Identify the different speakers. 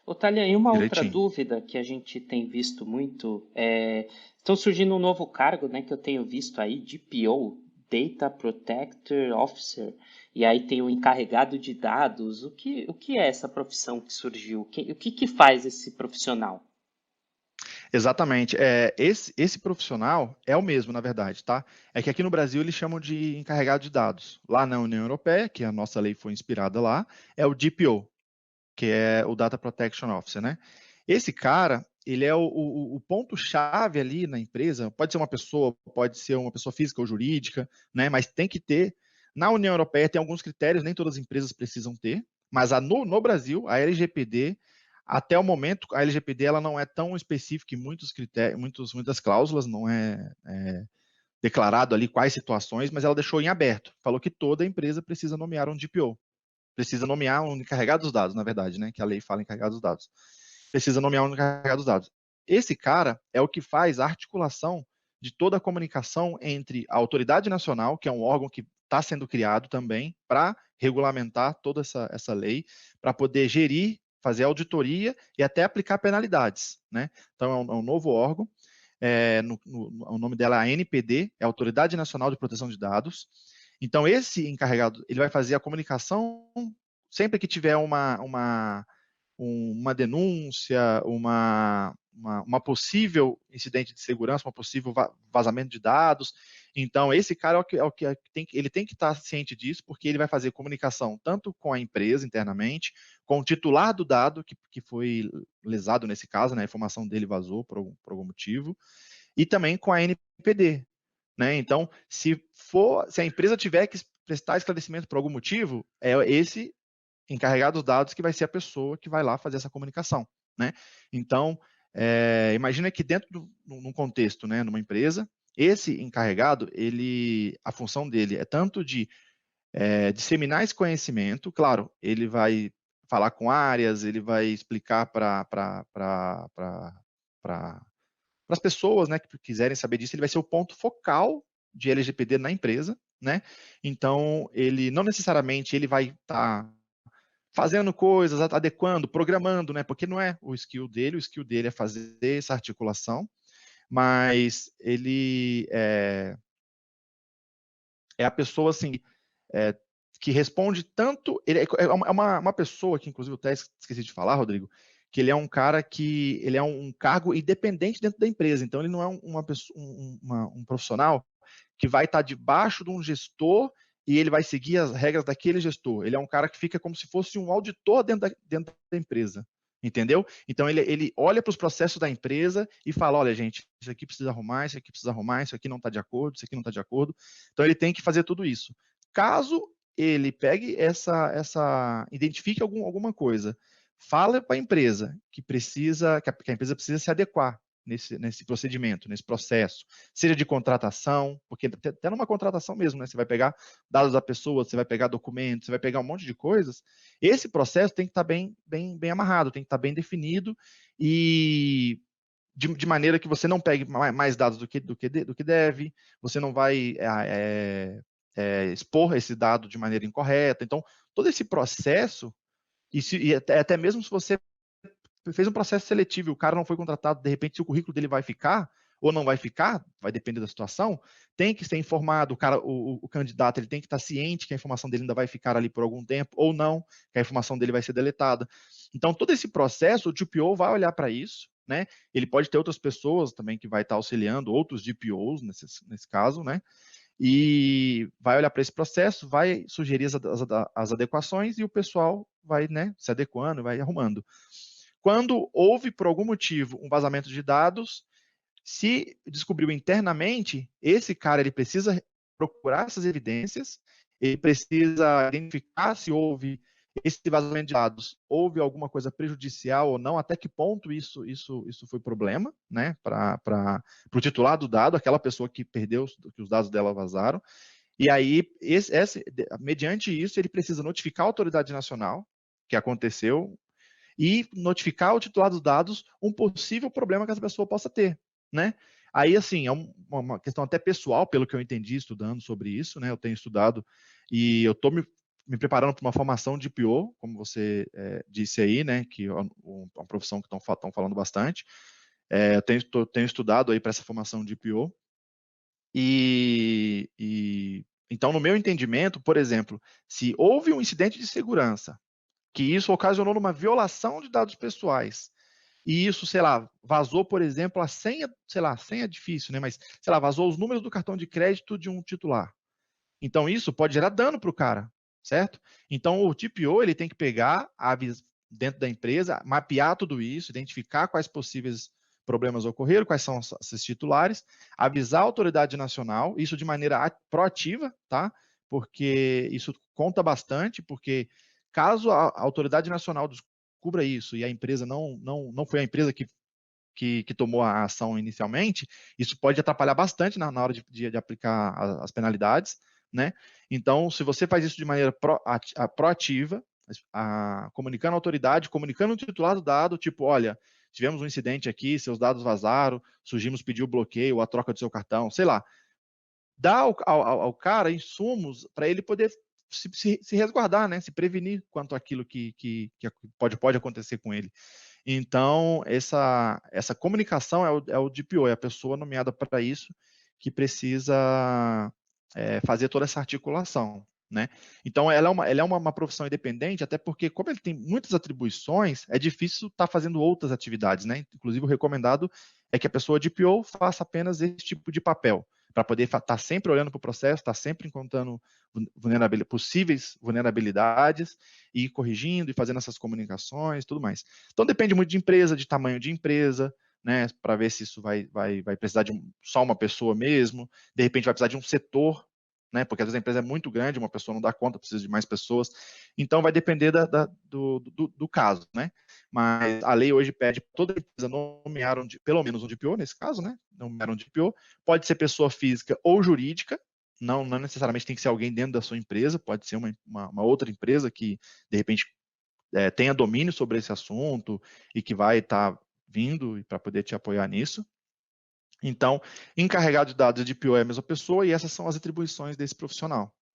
Speaker 1: Ô, Thalia, e uma outra
Speaker 2: direitinho.
Speaker 1: dúvida que a gente tem visto muito estão surgindo um novo cargo, né, que eu tenho visto aí, DPO, Data Protector Officer, e aí tem o encarregado de dados. O que é essa profissão que surgiu? O que faz esse profissional?
Speaker 2: Exatamente. Esse profissional é o mesmo, na verdade, tá? É que aqui no Brasil eles chamam de encarregado de dados. Lá na União Europeia, que a nossa lei foi inspirada lá, é o DPO, que é o Data Protection Officer, né? Esse cara, ele é o ponto-chave ali na empresa. Pode ser uma pessoa, pode ser uma pessoa física ou jurídica, né? Mas tem que ter. Na União Europeia tem alguns critérios, nem todas as empresas precisam ter, mas no Brasil, a LGPD, até o momento, a LGPD ela não é tão específica em muitos critérios, muitas cláusulas, não é declarado ali quais situações, mas ela deixou em aberto. Falou que toda empresa precisa nomear um DPO, precisa nomear um encarregado dos dados, na verdade, né? Que a lei fala encarregado dos dados. Precisa nomear um encarregado dos dados. Esse cara é o que faz a articulação de toda a comunicação entre a autoridade nacional, que é um órgão que está sendo criado também para regulamentar toda essa lei, para poder gerir, fazer auditoria e até aplicar penalidades, né? Então é um novo órgão. O nome dela é a ANPD, é a Autoridade Nacional de Proteção de Dados. Então, esse encarregado, ele vai fazer a comunicação sempre que tiver uma denúncia, uma possível incidente de segurança, uma possível vazamento de dados. Então, esse cara ele tem que estar ciente disso, porque ele vai fazer comunicação tanto com a empresa internamente, com o titular do dado, que foi lesado nesse caso, né, a informação dele vazou por algum motivo, e também com a NPD. Né? Então, se a empresa tiver que prestar esclarecimento por algum motivo, é esse encarregado dos dados que vai ser a pessoa que vai lá fazer essa comunicação, né? Então, imagina que num contexto, né, numa empresa, esse encarregado, a função dele é tanto de disseminar esse conhecimento, claro, ele vai falar com áreas, ele vai explicar para as pessoas, né, que quiserem saber disso, ele vai ser o ponto focal de LGPD na empresa, né? Então, ele não necessariamente ele vai estar fazendo coisas, adequando, programando, né? Porque não é o skill dele é fazer essa articulação, mas ele é a pessoa assim é, que responde tanto. Ele é uma pessoa que, inclusive, eu até esqueci de falar, Rodrigo, que ele é um cara que ele é um cargo independente dentro da empresa. Então, ele não é uma pessoa, um profissional que vai estar debaixo de um gestor e ele vai seguir as regras daquele gestor. Ele é um cara que fica como se fosse um auditor dentro da empresa. Entendeu? Então ele olha para os processos da empresa e fala: olha, gente, isso aqui precisa arrumar, isso aqui precisa arrumar, isso aqui não está de acordo, isso aqui não está de acordo. Então ele tem que fazer tudo isso. Caso ele pegue identifique alguma coisa, fala para a empresa que a empresa precisa se adequar nesse procedimento, nesse processo, seja de contratação, porque até numa contratação mesmo, né? Você vai pegar dados da pessoa, você vai pegar documentos, você vai pegar um monte de coisas. Esse processo tem que estar bem amarrado, tem que estar bem definido e de maneira que você não pegue mais dados do que deve, você não vai expor esse dado de maneira incorreta. Então, todo esse processo, e até mesmo se você fez um processo seletivo e o cara não foi contratado, de repente, se o currículo dele vai ficar ou não vai ficar, vai depender da situação, tem que ser informado, o candidato ele tem que estar ciente que a informação dele ainda vai ficar ali por algum tempo, ou não, que a informação dele vai ser deletada. Então, todo esse processo, o GPO vai olhar para isso, né? Ele pode ter outras pessoas também que vai estar auxiliando, outros GPOs nesse caso, né? E vai olhar para esse processo, vai sugerir as adequações e o pessoal vai, né, se adequando, vai arrumando. Quando houve, por algum motivo, um vazamento de dados, se descobriu internamente, esse cara ele precisa procurar essas evidências, ele precisa identificar se houve esse vazamento de dados, houve alguma coisa prejudicial ou não, até que ponto isso foi problema, né, para o titular do dado, aquela pessoa que perdeu, que os dados dela vazaram. E aí, mediante isso, ele precisa notificar a autoridade nacional que aconteceu, e notificar o titular dos dados um possível problema que essa pessoa possa ter, né? Aí, assim, é uma questão até pessoal, pelo que eu entendi estudando sobre isso, né? Eu tenho estudado e eu estou me me preparando para uma formação de PO, como você disse aí, né, que é uma profissão que estão falando bastante. Eu tenho estudado aí para essa formação de PO. Então, no meu entendimento, por exemplo, se houve um incidente de segurança, que isso ocasionou uma violação de dados pessoais, e isso, sei lá, vazou, por exemplo, a senha, sei lá, senha é difícil, né? Mas, sei lá, vazou os números do cartão de crédito de um titular. Então, isso pode gerar dano para o cara, certo? Então, o TPO, ele tem que pegar, dentro da empresa, mapear tudo isso, identificar quais possíveis problemas ocorreram, quais são esses titulares, avisar a autoridade nacional, isso de maneira proativa, tá? Porque isso conta bastante, porque caso a autoridade nacional descubra isso e a empresa não foi a empresa que tomou a ação inicialmente, isso pode atrapalhar bastante na hora de aplicar as penalidades, né? Então, se você faz isso de maneira proativa, comunicando a autoridade, comunicando o titular do dado, tipo, olha, tivemos um incidente aqui, seus dados vazaram, surgimos pedir o bloqueio ou a troca do seu cartão, sei lá, dá ao cara insumos para ele poder se resguardar, né? Se prevenir quanto àquilo que pode acontecer com ele. Então, essa comunicação é o DPO, é a pessoa nomeada para isso que precisa fazer toda essa articulação, né? Então, ela é uma profissão independente, até porque, como ele tem muitas atribuições, é difícil estar fazendo outras atividades, né? Inclusive, o recomendado é que a pessoa DPO faça apenas esse tipo de papel, para poder estar sempre olhando para o processo, estar sempre encontrando possíveis vulnerabilidades e ir corrigindo e fazendo essas comunicações e tudo mais. Então depende muito de empresa, de tamanho de empresa, né, para ver se isso vai precisar de só uma pessoa mesmo, de repente vai precisar de um setor, né, porque às vezes a empresa é muito grande, uma pessoa não dá conta, precisa de mais pessoas, então vai depender do caso, né, mas a lei hoje pede para toda empresa nomear pelo menos um DPO, nesse caso, né, nomear um DPO, pode ser pessoa física ou jurídica, não necessariamente tem que ser alguém dentro da sua empresa, pode ser uma outra empresa que, de repente, tenha domínio sobre esse assunto e que vai estar vindo para poder te apoiar nisso. Então, encarregado de dados de DPO é a mesma pessoa e essas são as atribuições desse profissional.